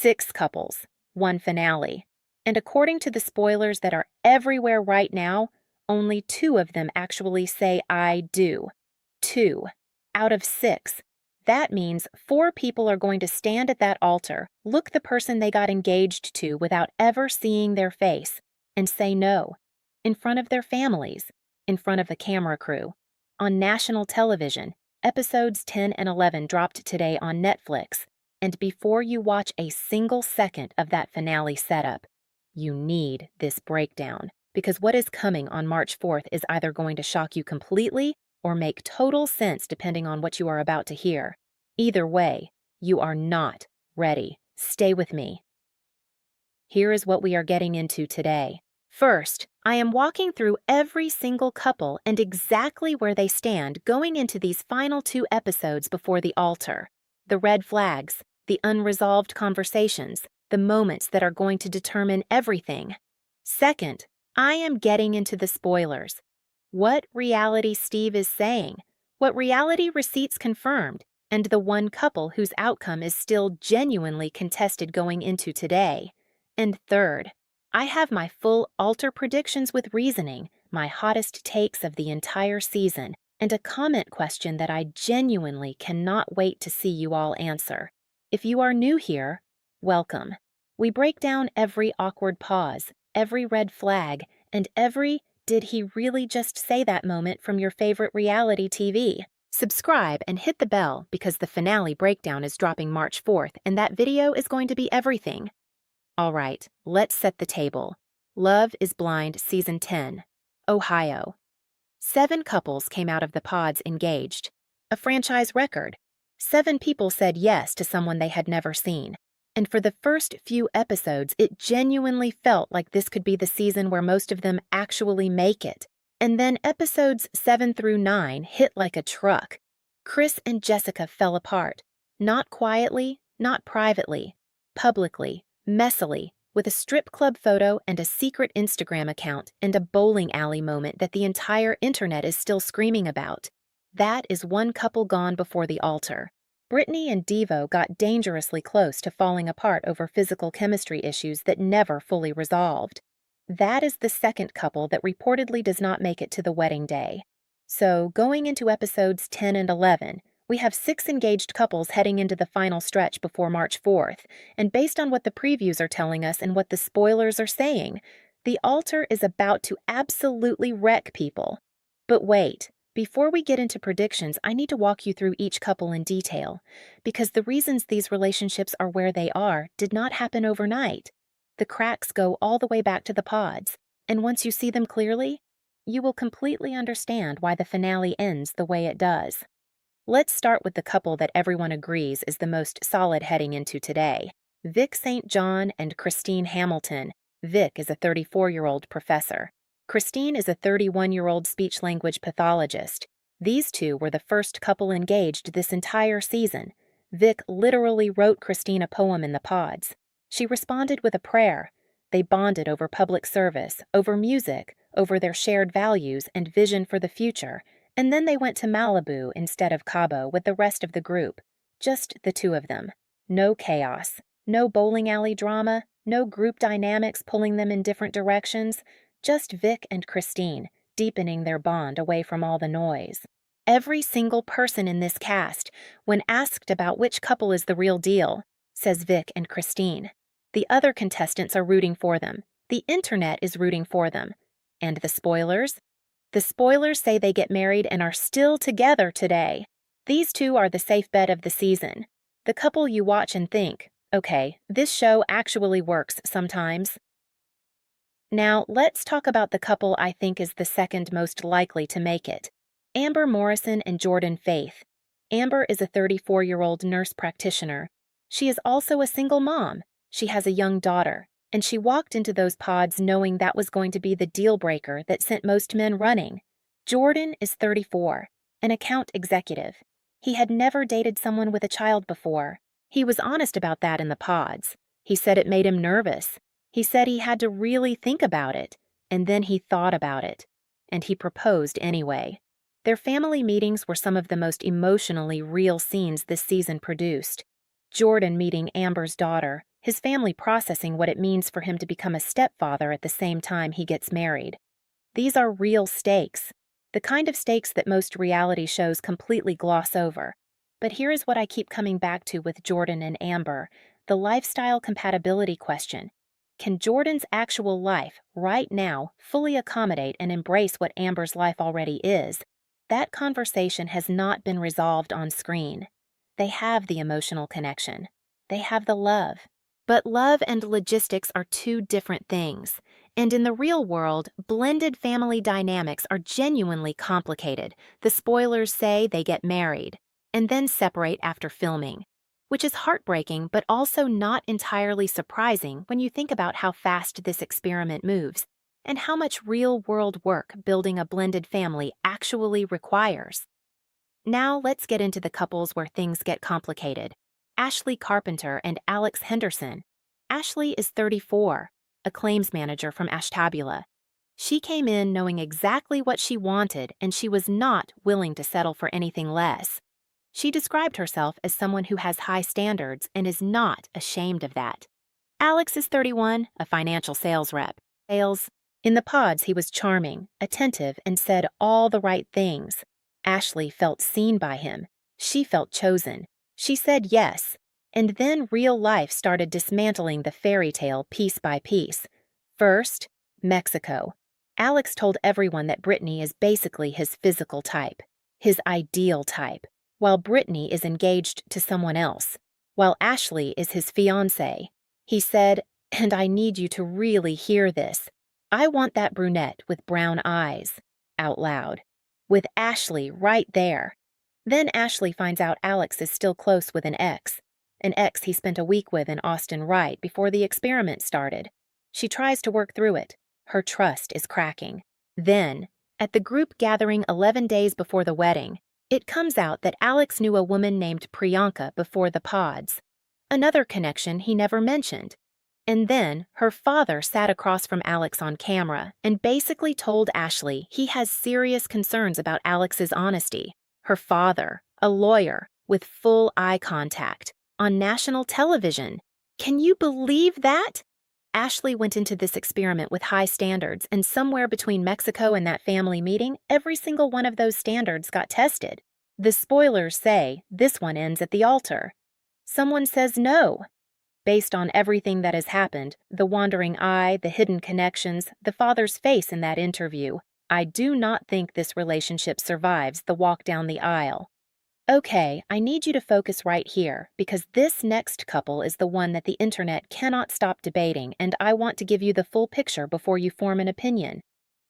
6 couples, 1 finale. And according to the spoilers that are everywhere right now, only 2 of them actually say I do. 2 out of 6. That means 4 people are going to stand at that altar, look the person they got engaged to without ever seeing their face, and say no, in front of their families, in front of the camera crew. On national television, episodes 10 and 11 dropped today on Netflix, and before you watch a single second of that finale setup, you need this breakdown, because what is coming on March 4th is either going to shock you completely or make total sense depending on what you are about to hear. Either way, you are not ready. Stay with me. Here is what we are getting into today. First, I am walking through every single couple and exactly where they stand going into these final 2 episodes before the altar. The red flags, the unresolved conversations, the moments that are going to determine everything. Second, I am getting into the spoilers. What reality Steve is saying, what reality receipts confirmed, and the one couple whose outcome is still genuinely contested going into today. And third, I have my full altar predictions with reasoning, my hottest takes of the entire season, and a comment question that I genuinely cannot wait to see you all answer. If you are new here, welcome. We break down every awkward pause, every red flag, and every "did he really just say that" moment from your favorite reality TV. Subscribe and hit the bell because the finale breakdown is dropping March 4th, and that video is going to be everything. All right, let's set the table. Love is Blind Season 10, Ohio. 7 couples came out of the pods engaged. A franchise record. 7 people said yes to someone they had never seen. And for the first few episodes, it genuinely felt like this could be the season where most of them actually make it. And then episodes 7 through 9 hit like a truck. Chris and Jessica fell apart. Not quietly, not privately. Publicly, messily, with a strip club photo and a secret Instagram account and a bowling alley moment that the entire internet is still screaming about. That is one couple gone before the altar. Brittany and Devo got dangerously close to falling apart over physical chemistry issues that never fully resolved. That is the second couple that reportedly does not make it to the wedding day. So, going into episodes 10 and 11, we have 6 engaged couples heading into the final stretch before March 4th, and based on what the previews are telling us and what the spoilers are saying, the altar is about to absolutely wreck people. But wait. Before we get into predictions, I need to walk you through each couple in detail, because the reasons these relationships are where they are did not happen overnight. The cracks go all the way back to the pods, and once you see them clearly, you will completely understand why the finale ends the way it does. Let's start with the couple that everyone agrees is the most solid heading into today. Vic St. John and Christine Hamilton. Vic is a 34-year-old professor. Christine is a 31-year-old speech-language pathologist. These 2 were the first couple engaged this entire season. Vic literally wrote Christine a poem in the pods. She responded with a prayer. They bonded over public service, over music, over their shared values and vision for the future, and then they went to Malibu instead of Cabo with the rest of the group. Just the 2 of them. No chaos. No bowling alley drama. No group dynamics pulling them in different directions. Just Vic and Christine, deepening their bond away from all the noise. Every single person in this cast, when asked about which couple is the real deal, says Vic and Christine. The other contestants are rooting for them. The internet is rooting for them. And the spoilers? The spoilers say they get married and are still together today. These 2 are the safe bet of the season. The couple you watch and think, okay, this show actually works sometimes. Now, let's talk about the couple I think is the second most likely to make it. Amber Morrison and Jordan Faith. Amber is a 34-year-old nurse practitioner. She is also a single mom. She has a young daughter, and she walked into those pods knowing that was going to be the deal breaker that sent most men running. Jordan is 34, an account executive. He had never dated someone with a child before. He was honest about that in the pods. He said it made him nervous. He said he had to really think about it, and then he thought about it, and he proposed anyway. Their family meetings were some of the most emotionally real scenes this season produced. Jordan meeting Amber's daughter, his family processing what it means for him to become a stepfather at the same time he gets married. These are real stakes, the kind of stakes that most reality shows completely gloss over. But here is what I keep coming back to with Jordan and Amber, the lifestyle compatibility question. Can Jordan's actual life, right now, fully accommodate and embrace what Amber's life already is? That conversation has not been resolved on screen. They have the emotional connection. They have the love. But love and logistics are two different things. And in the real world, blended family dynamics are genuinely complicated. The spoilers say they get married and then separate after filming, which is heartbreaking but also not entirely surprising when you think about how fast this experiment moves and how much real-world work building a blended family actually requires. Now let's get into the couples where things get complicated. Ashley Carpenter and Alex Henderson. Ashley is 34, a claims manager from Ashtabula. She came in knowing exactly what she wanted, and she was not willing to settle for anything less. She described herself as someone who has high standards and is not ashamed of that. Alex is 31, a financial sales rep. In the pods, he was charming, attentive, and said all the right things. Ashley felt seen by him. She felt chosen. She said yes. And then real life started dismantling the fairy tale piece by piece. First, Mexico. Alex told everyone that Brittany is basically his physical type, his ideal type, while Brittany is engaged to someone else, while Ashley is his fiancée. He said, and I need you to really hear this, I want that brunette with brown eyes, out loud, with Ashley right there. Then Ashley finds out Alex is still close with an ex he spent a week with in Austin right before the experiment started. She tries to work through it. Her trust is cracking. Then, at the group gathering 11 days before the wedding, it comes out that Alex knew a woman named Priyanka before the pods. Another connection he never mentioned. And then, her father sat across from Alex on camera and basically told Ashley he has serious concerns about Alex's honesty. Her father, a lawyer, with full eye contact, on national television. Can you believe that? Ashley went into this experiment with high standards, and somewhere between Mexico and that family meeting, every single one of those standards got tested. The spoilers say this one ends at the altar. Someone says no. Based on everything that has happened, the wandering eye, the hidden connections, the father's face in that interview, I do not think this relationship survives the walk down the aisle. Okay, I need you to focus right here, because this next couple is the one that the internet cannot stop debating, and I want to give you the full picture before you form an opinion.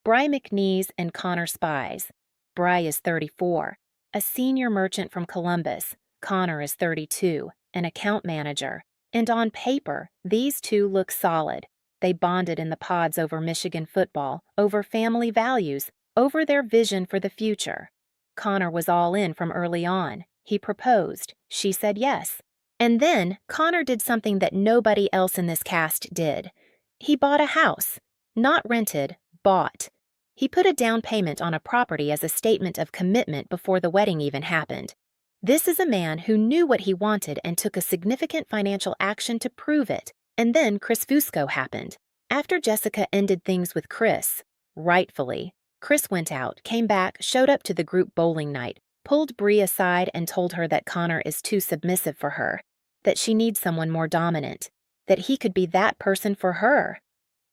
Bri McNeese and Connor Spies. Bri is 34, a senior merchant from Columbus. Connor is 32, an account manager. And on paper, these two look solid. They bonded in the pods over Michigan football, over family values, over their vision for the future. Connor was all in from early on. He proposed. She said yes. And then Connor did something that nobody else in this cast did. He bought a house. Not rented, bought. He put a down payment on a property as a statement of commitment before the wedding even happened. This is a man who knew what he wanted and took a significant financial action to prove it. And then Chris Fusco happened. After Jessica ended things with Chris, rightfully, Chris went out, came back, showed up to the group bowling night, pulled Bri aside and told her that Connor is too submissive for her, that she needs someone more dominant, that he could be that person for her.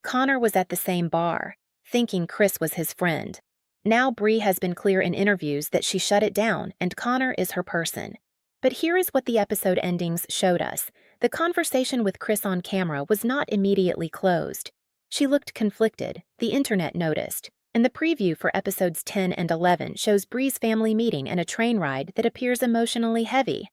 Connor was at the same bar, thinking Chris was his friend. Now Bri has been clear in interviews that she shut it down and Connor is her person. But here is what the episode endings showed us. The conversation with Chris on camera was not immediately closed. She looked conflicted, the internet noticed. And the preview for episodes 10 and 11 shows Bri's family meeting and a train ride that appears emotionally heavy.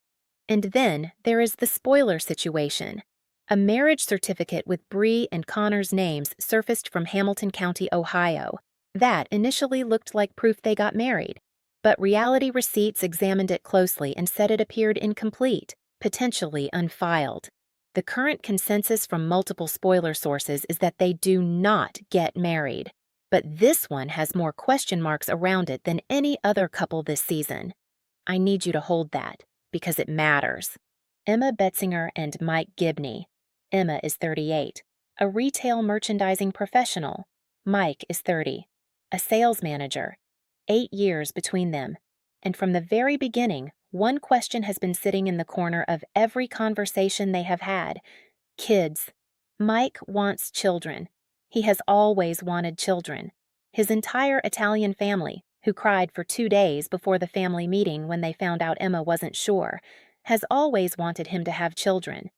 And then there is the spoiler situation. A marriage certificate with Bri and Connor's names surfaced from Hamilton County, Ohio. That initially looked like proof they got married, but Reality Receipts examined it closely and said it appeared incomplete, potentially unfiled. The current consensus from multiple spoiler sources is that they do not get married. But this one has more question marks around it than any other couple this season. I need you to hold that, because it matters. Emma Betzinger and Mike Gibney. Emma is 38, a retail merchandising professional. Mike is 30, a sales manager. 8 years between them. And from the very beginning, one question has been sitting in the corner of every conversation they have had. Kids. Mike wants children. He has always wanted children. His entire Italian family, who cried for 2 days before the family meeting when they found out Emma wasn't sure, has always wanted him to have children.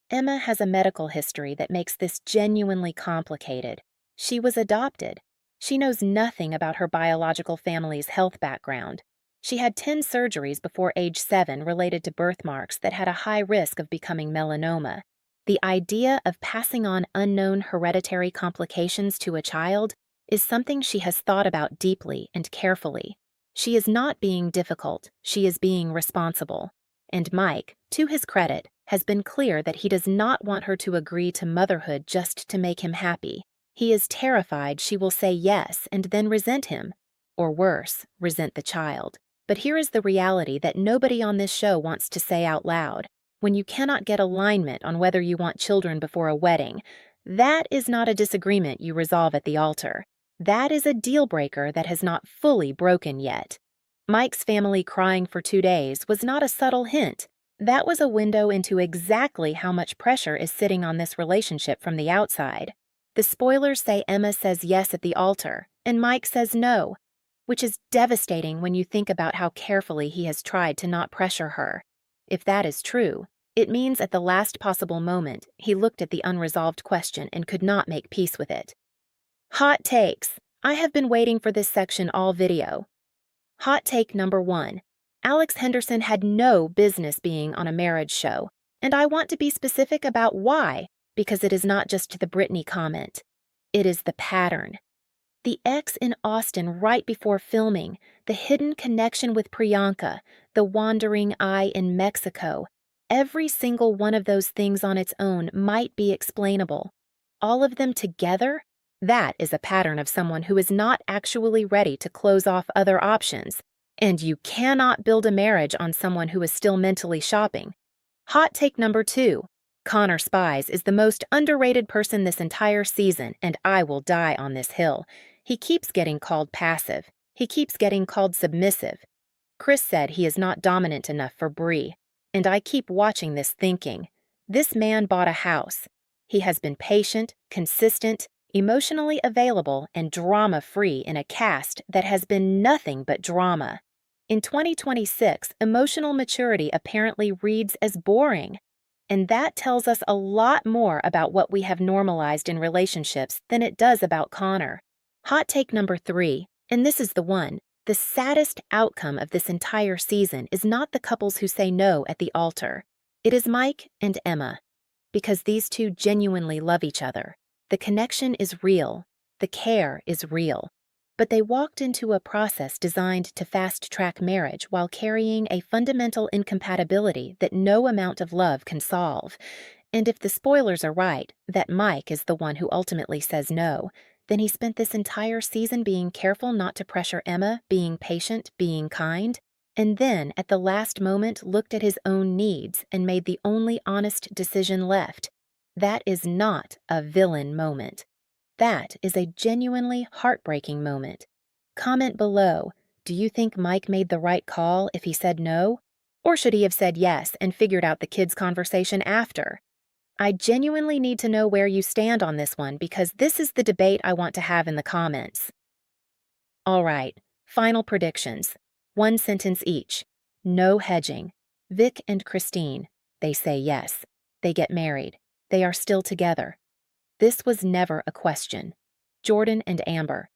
Emma has a medical history that makes this genuinely complicated. She was adopted. She knows nothing about her biological family's health background. She had 10 surgeries before age 7 related to birthmarks that had a high risk of becoming melanoma. The idea of passing on unknown hereditary complications to a child is something she has thought about deeply and carefully. She is not being difficult, she is being responsible. And Mike, to his credit, has been clear that he does not want her to agree to motherhood just to make him happy. He is terrified she will say yes and then resent him. Or worse, resent the child. But here is the reality that nobody on this show wants to say out loud. When you cannot get alignment on whether you want children before a wedding, that is not a disagreement you resolve at the altar. That is a deal breaker that has not fully broken yet. Mike's family crying for 2 days was not a subtle hint. That was a window into exactly how much pressure is sitting on this relationship from the outside. The spoilers say Emma says yes at the altar, and Mike says no, which is devastating when you think about how carefully he has tried to not pressure her. If that is true, it means at the last possible moment, he looked at the unresolved question and could not make peace with it. Hot takes. I have been waiting for this section all video. Hot take number 1. Alex Henderson had no business being on a marriage show, and I want to be specific about why, because it is not just the Britney comment. It is the pattern. The ex in Austin right before filming, the hidden connection with Priyanka, the wandering eye in Mexico, every single one of those things on its own might be explainable. All of them together? That is a pattern of someone who is not actually ready to close off other options. And you cannot build a marriage on someone who is still mentally shopping. Hot take number 2. Connor Spies is the most underrated person this entire season, and I will die on this hill. He keeps getting called passive. He keeps getting called submissive. Chris said he is not dominant enough for Bri, and I keep watching this thinking, this man bought a house. He has been patient, consistent, emotionally available, and drama-free in a cast that has been nothing but drama. In 2026, emotional maturity apparently reads as boring. And that tells us a lot more about what we have normalized in relationships than it does about Connor. Hot take number 3, and this is the one. The saddest outcome of this entire season is not the couples who say no at the altar. It is Mike and Emma. Because these two genuinely love each other. The connection is real. The care is real. But they walked into a process designed to fast-track marriage while carrying a fundamental incompatibility that no amount of love can solve. And if the spoilers are right, that Mike is the one who ultimately says no, then he spent this entire season being careful not to pressure Emma, being patient, being kind, and then at the last moment looked at his own needs and made the only honest decision left. That is not a villain moment. That is a genuinely heartbreaking moment. Comment below, do you think Mike made the right call if he said no? Or should he have said yes and figured out the kids' conversation after? I genuinely need to know where you stand on this one because this is the debate I want to have in the comments. All right, final predictions. 1 sentence each. No hedging. Vic and Christine. They say yes. They get married. They are still together. This was never a question. Jordan and Amber.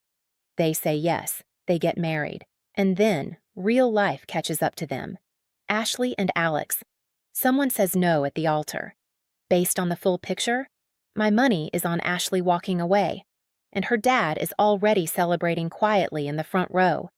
They say yes. They get married. And then, real life catches up to them. Ashley and Alex. Someone says no at the altar. Based on the full picture, my money is on Ashley walking away. And her dad is already celebrating quietly in the front row.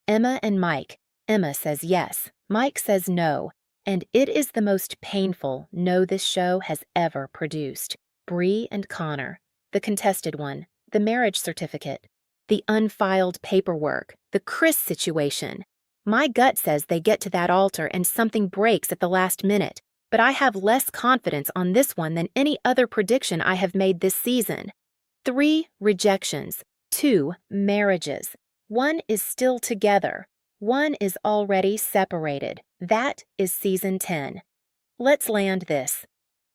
Emma and Mike. Emma says yes. Mike says no. And it is the most painful no this show has ever produced. Bri and Connor, the contested one, the marriage certificate, the unfiled paperwork, the Chris situation. My gut says they get to that altar and something breaks at the last minute, but I have less confidence on this one than any other prediction I have made this season. 3 rejections, 2 marriages. 1 is still together. 1 is already separated. That is season 10. Let's land this.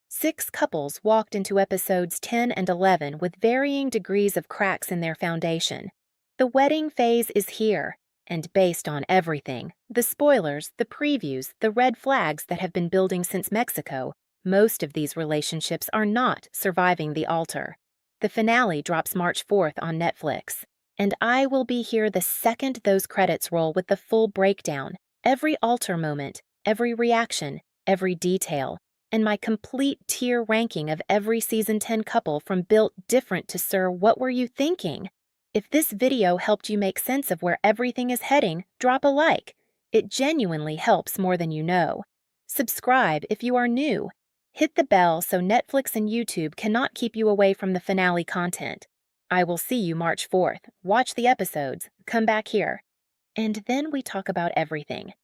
6 couples walked into episodes 10 and 11 with varying degrees of cracks in their foundation. The wedding phase is here, and based on everything, the spoilers, the previews, the red flags that have been building since Mexico, most of these relationships are not surviving the altar. The finale drops March 4th on Netflix, and I will be here the second those credits roll with the full breakdown, every altar moment, every reaction, every detail, and my complete tier ranking of every season 10 couple from Built Different to Sir What Were You Thinking? If this video helped you make sense of where everything is heading, drop a like. It genuinely helps more than you know. Subscribe if you are new. Hit the bell so Netflix and YouTube cannot keep you away from the finale content. I will see you March 4th. Watch the episodes. Come back here. And then we talk about everything.